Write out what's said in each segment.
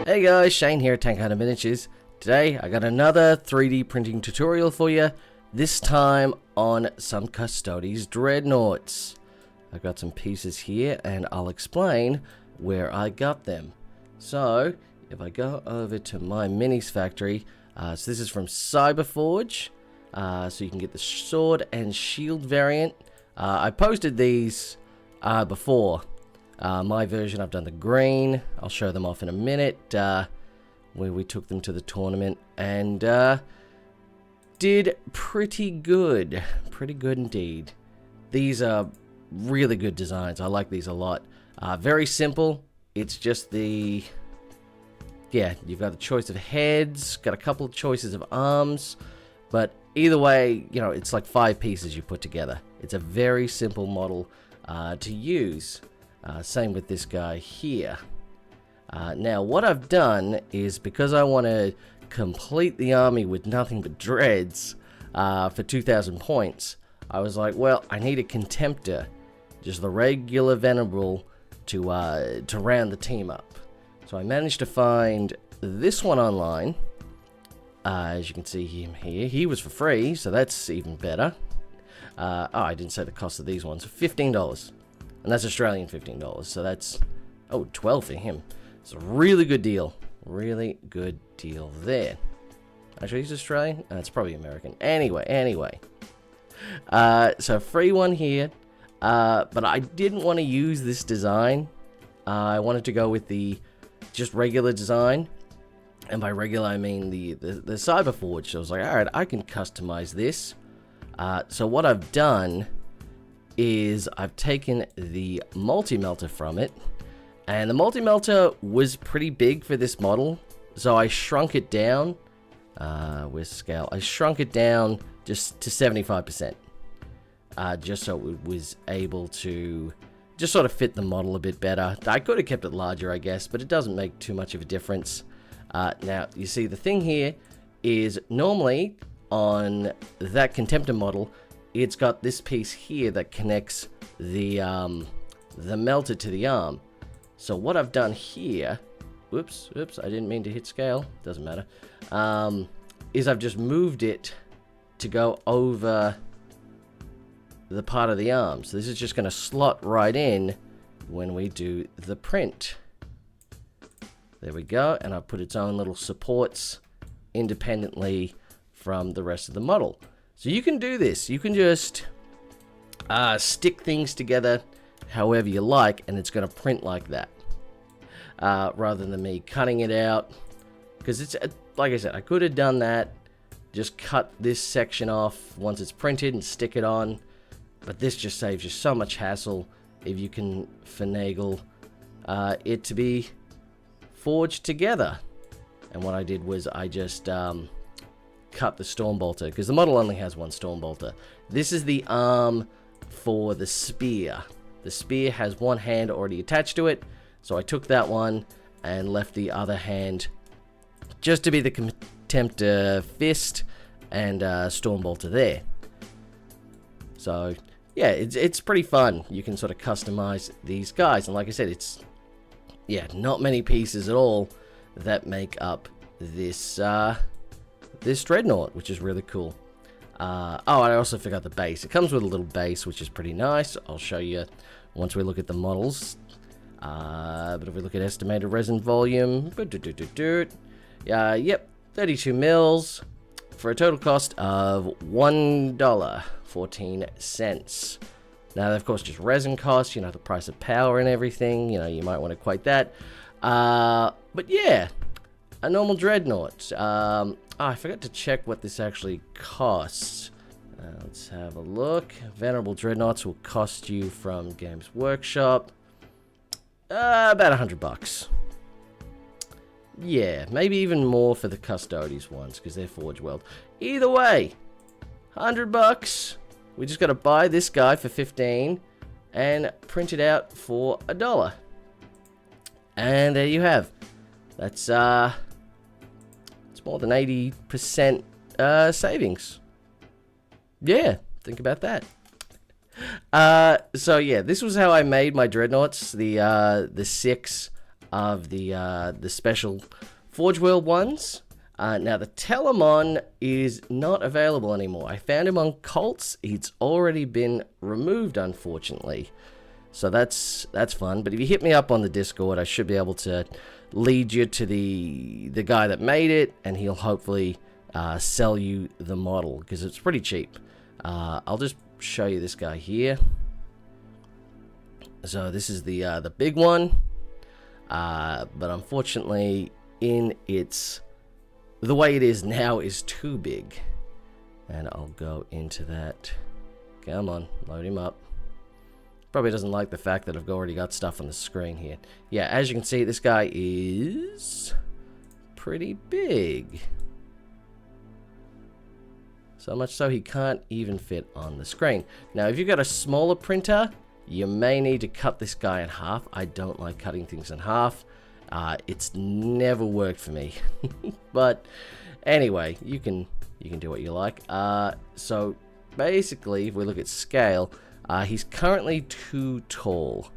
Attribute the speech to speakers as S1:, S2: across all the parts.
S1: Hey guys, Shane here at Tank Hunter Miniatures. Today I got another 3D printing tutorial for you, this time on some Custodes Dreadnoughts. I've got some pieces here and I'll explain where I got them. So, if I go over to my minis factory, so this is from Cyberforge, so you can get the sword and shield variant. I posted these before. My version, I've done the green. I'll show them off in a minute, where we took them to the tournament and did pretty good. Pretty good indeed. These are really good designs. I like these a lot. Very simple. It's just you've got the choice of heads, got a couple of choices of arms, but either way, you know, it's like 5 pieces you put together. It's a very simple model to use. Same with this guy here. Now, what I've done is, because I want to complete the army with nothing but dreads for 2,000 points, I was like, well, I need a Contemptor, just the regular Venerable, to round the team up. So I managed to find this one online. As you can see him here, he was for free, so that's even better. Oh, I didn't say the cost of these ones. $15. And that's Australian $15, so that's, oh, 12 for him. It's a really good deal. Really good deal there. Actually, he's Australian? It's probably American. Anyway. So free one here. But I didn't want to use this design. I wanted to go with the just regular design. And by regular, I mean the Cyberforge. So I was like, alright, I can customize this. So what I've done is I've taken the multi-melter from it, and the multi-melter was pretty big for this model, so I shrunk it down. Where's the scale? I shrunk it down just to 75%, just so it was able to just sort of fit the model a bit better. I could have kept it larger, I guess, but it doesn't make too much of a difference. Now, you see, the thing here is normally on that Contemptor model, it's got this piece here that connects the melter to the arm. So what I've done here, whoops, I didn't mean to hit scale, doesn't matter, is I've just moved it to go over the part of the arm. So this is just going to slot right in when we do the print. There we go, and I've put its own little supports independently from the rest of the model. So you can do this. You can just stick things together however you like, and it's going to print like that. Rather than me cutting it out. Because it's, like I said, I could have done that. Just cut this section off once it's printed and stick it on. But this just saves you so much hassle if you can finagle it to be forged together. And what I did was I just cut the Stormbolter, because the model only has one Stormbolter. This is the arm for the spear. The spear has one hand already attached to it, so I took that one and left the other hand just to be the Contemptor fist and Stormbolter there. So yeah, it's pretty fun. You can sort of customize these guys, and like I said, it's not many pieces at all that make up this this dreadnought, which is really cool. Oh, I also forgot the base. It comes with a little base, which is pretty nice. I'll show you once we look at the models. But if we look at estimated resin volume, yep, 32 mils for a total cost of $1.14. Now, of course, just resin costs, you know, the price of power and everything, you know, you might want to equate that. But yeah, a normal dreadnought. I forgot to check what this actually costs. Let's have a look. Venerable Dreadnoughts will cost you from Games Workshop about $100. Yeah, maybe even more for the Custodes ones, because they're Forge World. Either way, $100. We just got to buy this guy for $15 and print it out for $1. And there you have. That's it's more than 80% savings. Yeah, think about that. So yeah, this was how I made my dreadnoughts. The 6 of the special Forge World ones. Now the Telemon is not available anymore. I found him on Colts. He's already been removed, unfortunately. So that's fun. But if you hit me up on the Discord, I should be able to lead you to the guy that made it, and he'll hopefully sell you the model because it's pretty cheap. I'll just show you this guy here. So this is the big one, but unfortunately, the way it is now is too big. And I'll go into that. Come on, load him up. Probably doesn't like the fact that I've already got stuff on the screen here. Yeah, as you can see, this guy is pretty big. So much so he can't even fit on the screen. Now, if you've got a smaller printer, you may need to cut this guy in half. I don't like cutting things in half. It's never worked for me. But anyway, you can do what you like. So basically, if we look at scale, he's currently too tall.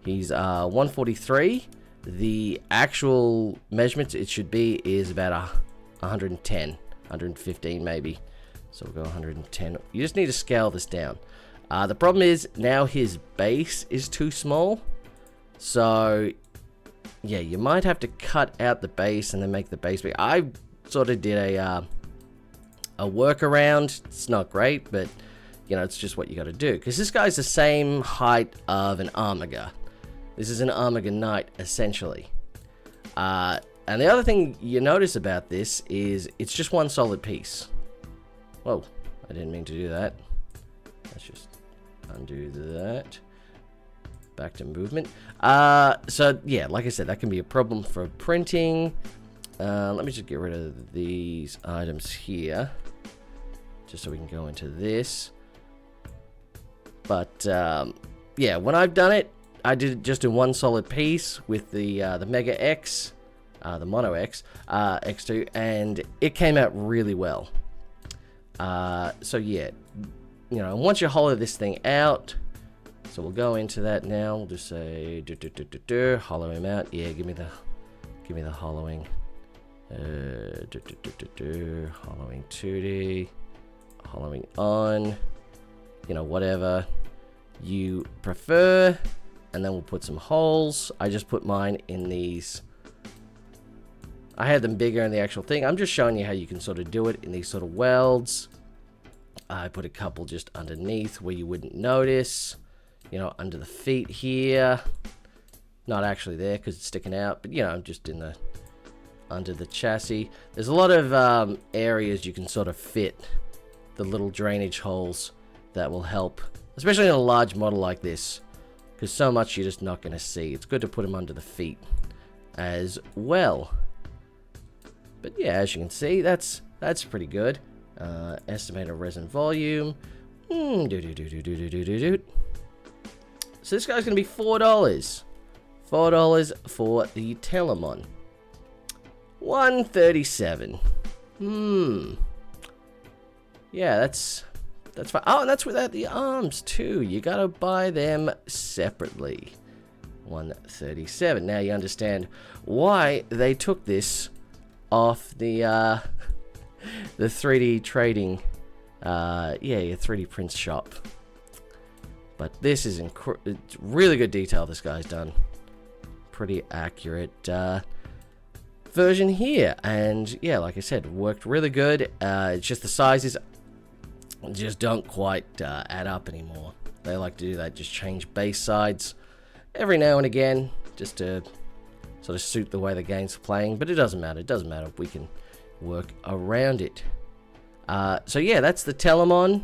S1: He's 143. The actual measurements it should be is about 110, 115 maybe. So we'll go 110. You just need to scale this down. The problem is now his base is too small. So yeah, you might have to cut out the base and then make the base big. I sort of did a workaround. It's not great, but you know, it's just what you got to do. Because this guy's the same height of an Armiger. This is an Armiger Knight, essentially. And the other thing you notice about this is it's just one solid piece. Whoa, I didn't mean to do that. Let's just undo that. Back to movement. So yeah, like I said, that can be a problem for printing. Let me just get rid of these items here, just so we can go into this. But yeah, when I've done it, I did it just in one solid piece with the Mega X, the Mono X, X2, and it came out really well. So yeah, you know, once you hollow this thing out, so we'll go into that now. We'll just say hollow him out. Yeah, give me the hollowing. Hollowing 2D, hollowing on, you know, whatever you prefer. And then we'll put some holes. I just put mine in these. I had them bigger in the actual thing. I'm just showing you how you can sort of do it in these sort of welds. I put a couple just underneath where you wouldn't notice. You know, under the feet here. Not actually there because it's sticking out, but you know, just in the under the chassis. There's a lot of areas you can sort of fit the little drainage holes that will help, especially in a large model like this, because so much you're just not going to see. It's good to put them under the feet as well. But yeah, as you can see, that's pretty good. Estimated resin volume. So this guy's going to be $4. $4 for the Telemon. 137. Yeah, that's fine. Oh, and that's without the arms too. You gotta buy them separately. 137. Now you understand why they took this off the 3D trading, your 3D prints shop. But this is it's really good detail this guy's done. Pretty accurate version here, and yeah, like I said, worked really good. It's just the sizes just don't quite add up anymore. They like to do that, just change base sides every now and again, just to sort of suit the way the game's playing, but it doesn't matter. It doesn't matter. We can work around it. So yeah, that's the Telemon.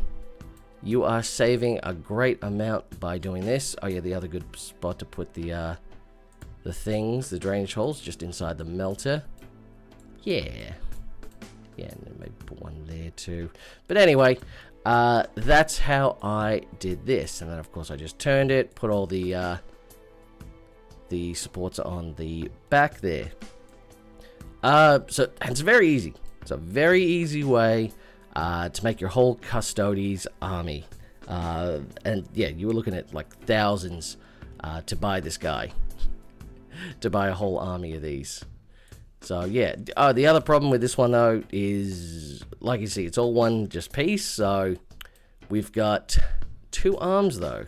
S1: You are saving a great amount by doing this. Oh yeah, the other good spot to put the things, the drainage holes, just inside the melter. Yeah, and then maybe put one there too. But anyway, that's how I did this. And then of course I just turned it, put all the supports on the back there. So it's very easy. It's a very easy way to make your whole Custodes army. And yeah, you were looking at like thousands to buy this guy. to buy a whole army of these. So yeah. Oh, the other problem with this one though is, like you see, it's all one just piece. So we've got 2 arms though.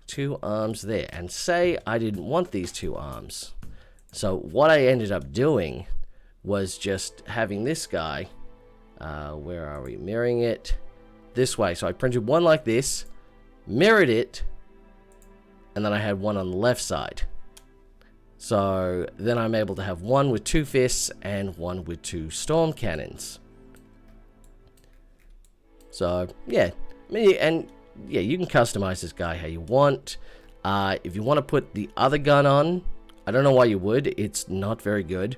S1: 2 arms there. And say I didn't want these 2 arms. So what I ended up doing was just having this guy. Where are we? Mirroring it this way. So I printed one like this, mirrored it, and then I had one on the left side. So then I'm able to have one with 2 fists and one with 2 storm cannons. So yeah, and yeah, you can customize this guy how you want. If you want to put the other gun on, I don't know why you would. It's not very good.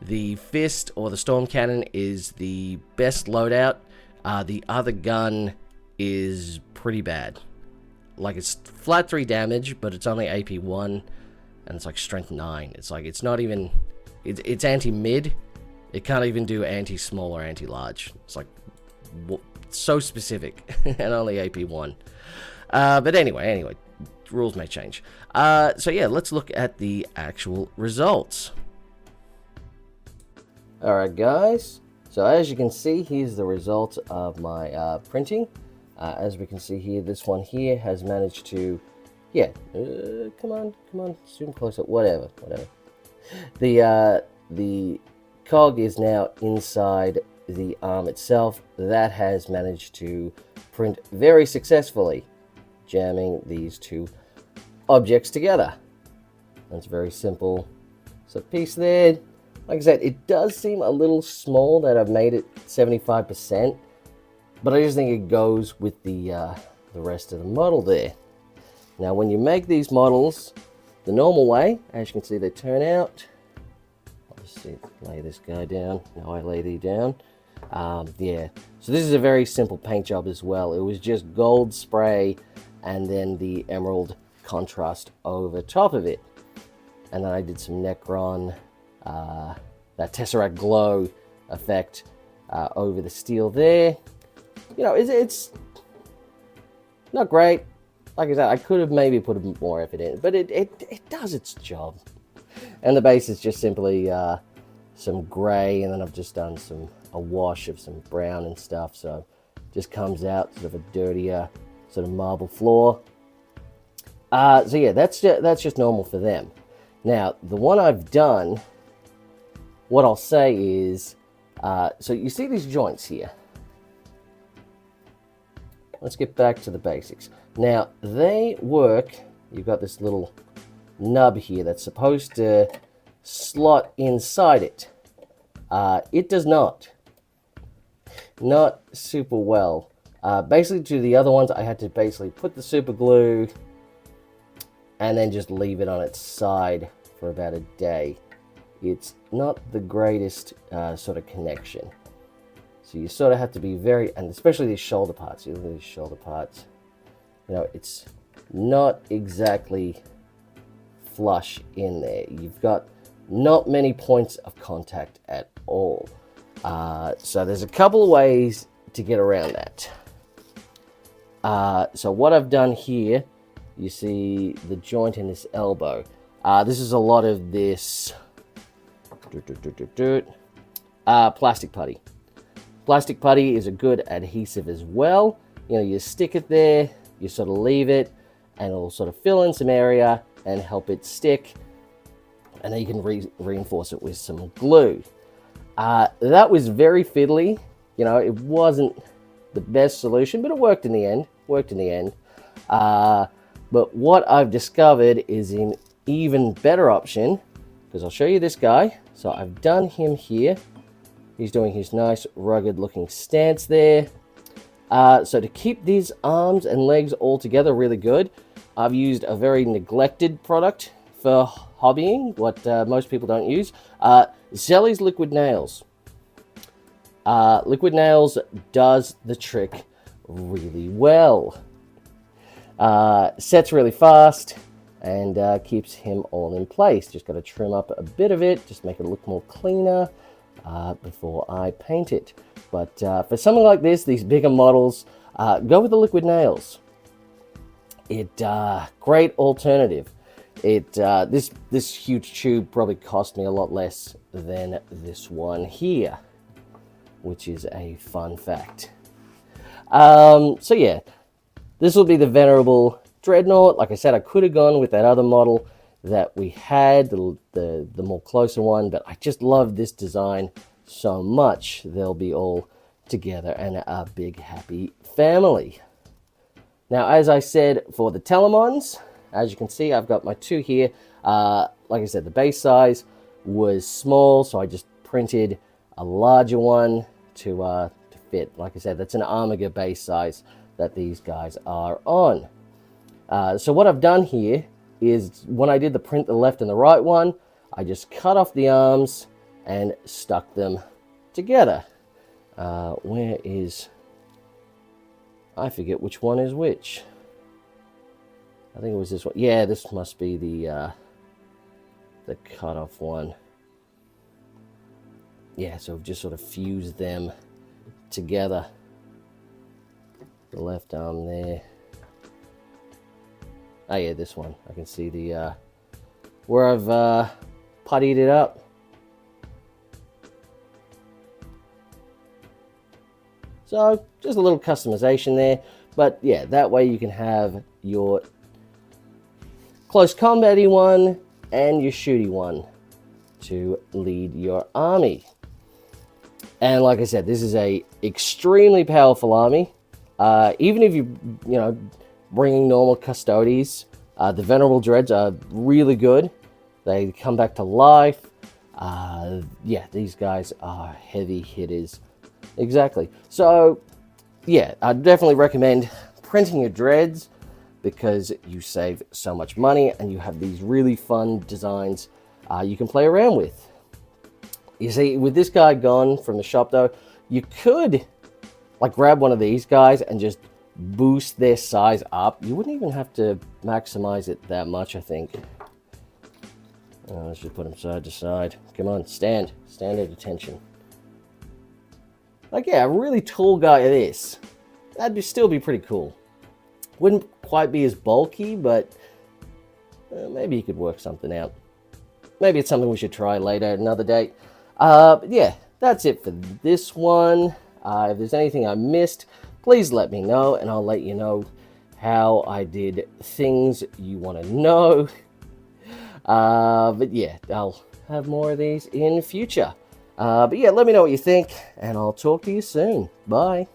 S1: The fist or the storm cannon is the best loadout. The other gun is pretty bad. Like, it's flat 3 damage, but it's only AP 1, and it's like strength 9. It's like, it's not even, it's anti-mid. It can't even do anti-small or anti-large. It's like, so specific, and only AP 1. But anyway, rules may change. So yeah, let's look at the actual results. Alright guys, so as you can see, here's the result of my printing. As we can see here, this one here has managed to, yeah, come on, zoom closer, whatever. The cog is now inside the arm itself. That has managed to print very successfully, jamming these 2 objects together. That's very simple. So piece there. Like I said, it does seem a little small that I've made it 75%, but I just think it goes with the rest of the model there. Now, when you make these models the normal way, as you can see, they turn out. I'll just lay this guy down. Now I lay thee down. Yeah, so this is a very simple paint job as well. It was just gold spray and then the emerald contrast over top of it. And then I did some Necron, that Tesseract glow effect over the steel there. You know, it's not great. Like I said, I could have maybe put more effort in, but it does its job. And the base is just simply some gray, and then I've just done a wash of some brown and stuff, so just comes out sort of a dirtier sort of marble floor. So yeah, that's just normal for them. Now, the one I've done, what I'll say is, so you see these joints here. Let's get back to the basics. Now, they work, you've got this little nub here that's supposed to slot inside it. It does not. Not super well. Basically, to the other ones, I had to basically put the super glue and then just leave it on its side for about a day. It's not the greatest sort of connection. So you sort of have to be very, and especially these shoulder parts. You look at these shoulder parts. You know, it's not exactly flush in there. You've got not many points of contact at all. So there's a couple of ways to get around that. So what I've done here, you see the joint in this elbow. This is a lot of this plastic putty. Plastic putty is a good adhesive as well. You know, you stick it there, you sort of leave it, and it'll sort of fill in some area and help it stick. And then you can reinforce it with some glue. That was very fiddly. You know, it wasn't the best solution, but it worked in the end. But what I've discovered is an even better option, because I'll show you this guy. So I've done him here. He's doing his nice rugged looking stance there. So to keep these arms and legs all together really good, I've used a very neglected product for hobbying, what most people don't use. Zelly's Liquid Nails. Liquid Nails does the trick really well. Sets really fast and keeps him all in place. Just got to trim up a bit of it, just make it look more cleaner before I paint it. But for something like this, these bigger models, go with the Liquid Nails. Great alternative. This huge tube probably cost me a lot less than this one here, which is a fun fact. So yeah, this will be the Venerable Dreadnought. Like I said, I could have gone with that other model that we had, the more closer one, but I just love this design so much. They'll be all together and a big happy family. Now, as I said, for the Telemons, as you can see, I've got my two here. Like I said, the base size was small, so I just printed a larger one to fit. Like I said, that's an Omega base size that these guys are on. So what I've done here is when I did the print the left and the right one, I just cut off the arms and stuck them together. Where is... I forget which one is which. I think it was this one. Yeah, this must be the cut-off one. Yeah, so I've just sort of fused them together. The left arm there. Oh yeah, this one. I can see the where I've puttied it up. So just a little customization there, but yeah, that way you can have your close combat-y one and your shooty one to lead your army. And like I said, this is a extremely powerful army. Even if you bringing normal Custodes, the Venerable Dreads are really good. They come back to life. Yeah, these guys are heavy hitters. Exactly. So, yeah, I definitely recommend printing your dreads because you save so much money and you have these really fun designs you can play around with. You see, with this guy gone from the shop though, you could like grab one of these guys and just boost their size up. You wouldn't even have to maximize it that much, I think. Let's just put them side to side. Come on, stand at attention. Like, yeah, a really tall guy at this. That'd still be pretty cool. Wouldn't quite be as bulky, but maybe you could work something out. Maybe it's something we should try later at another date. But yeah, that's it for this one. If there's anything I missed, please let me know, and I'll let you know how I did things you want to know. But yeah, I'll have more of these in future. But yeah, let me know what you think, and I'll talk to you soon. Bye.